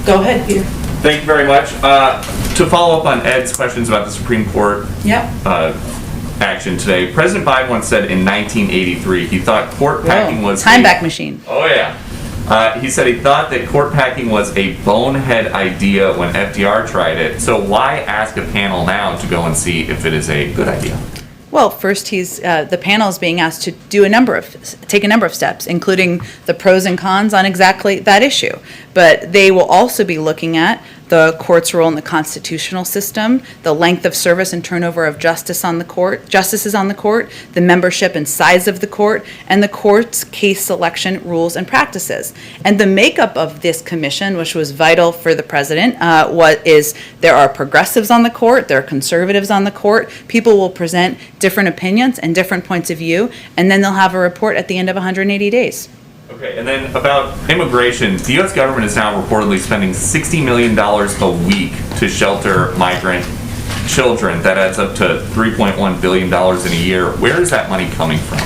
Go ahead, Peter. Thank you very much. To follow up on Ed's questions about the Supreme Court action today, President Biden once said in 1983 he thought court packing was time back machine. Oh yeah. He said he thought that court packing was a bonehead idea when FDR tried it. So why ask a panel now to go and see if it is a good idea? Well, first, the panel is being asked to take a number of steps, including the pros and cons on exactly that issue. But they will also be looking at the court's role in the constitutional system, the length of service and turnover of justices on the court, the membership and size of the court, and the court's case selection rules and practices. And the makeup of this commission, which was vital for the president, there are progressives on the court, there are conservatives on the court. People will present different opinions and different points of view, and then they'll have a report at the end of 180 days. Okay, and then about immigration, the U.S. government is now reportedly spending $60 million a week to shelter migrant children. That adds up to $3.1 billion in a year. Where is that money coming from?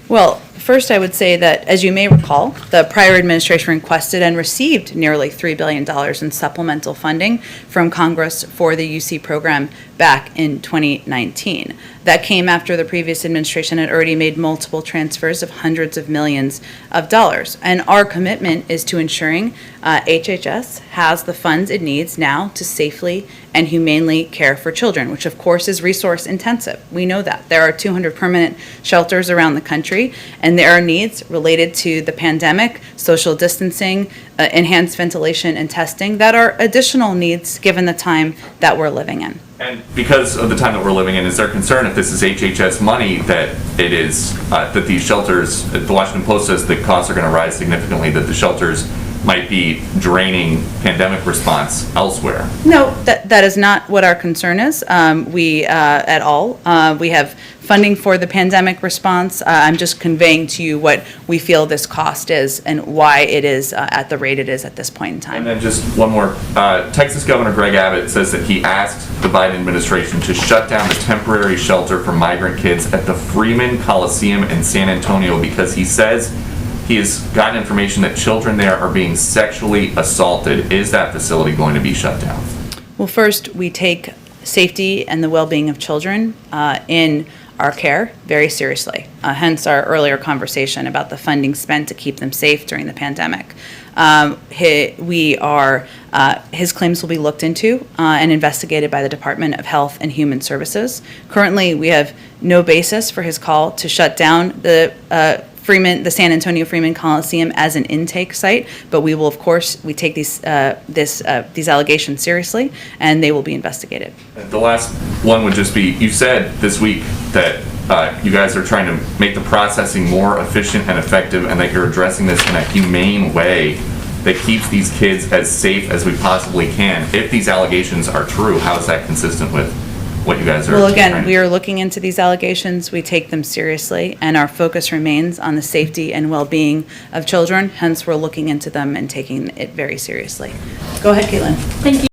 Well, first I would say that, as you may recall, the prior administration requested and received nearly $3 billion in supplemental funding from Congress for the UC program back in 2019. That came after the previous administration had already made multiple transfers of hundreds of millions of dollars. And our commitment is to ensuring HHS has the funds it needs now to safely and humanely care for children, which of course is resource intensive. We know that. There are 200 permanent shelters around the country, and there are needs related to the pandemic, social distancing, enhanced ventilation and testing that are additional needs given the time that we're living in. And because of the time that we're living in, is there concern if this is HHS money that it is, that these shelters, the Washington Post says the costs are going to rise significantly, that the shelters might be draining pandemic response elsewhere? No, that is not what our concern is. At all. We have funding for the pandemic response. I'm just conveying to you what we feel this cost is and why it is at the rate it is at this point in time. And then just one more. Texas Governor Greg Abbott says that he asked the Biden administration to shut down the temporary shelter for migrant kids at the Freeman Coliseum in San Antonio because he says he has gotten information that children there are being sexually assaulted. Is that facility going to be shut down? Well, first, we take safety and the well-being of children in our care very seriously, hence our earlier conversation about the funding spent to keep them safe during the pandemic. His claims will be looked into and investigated by the Department of Health and Human Services. Currently, we have no basis for his call to shut down the San Antonio Freeman Coliseum as an intake site, but we will, of course, we take these allegations seriously, and they will be investigated. The last one would just be, you said this week that you guys are trying to make the processing more efficient and effective, and that you're addressing this in a humane way that keeps these kids as safe as we possibly can. If these allegations are true, how is that consistent with what you guys are? Well, again, we are looking into these allegations. We take them seriously, and our focus remains on the safety and well-being of children. Hence, we're looking into them and taking it very seriously. Go ahead, Caitlin. Thank you.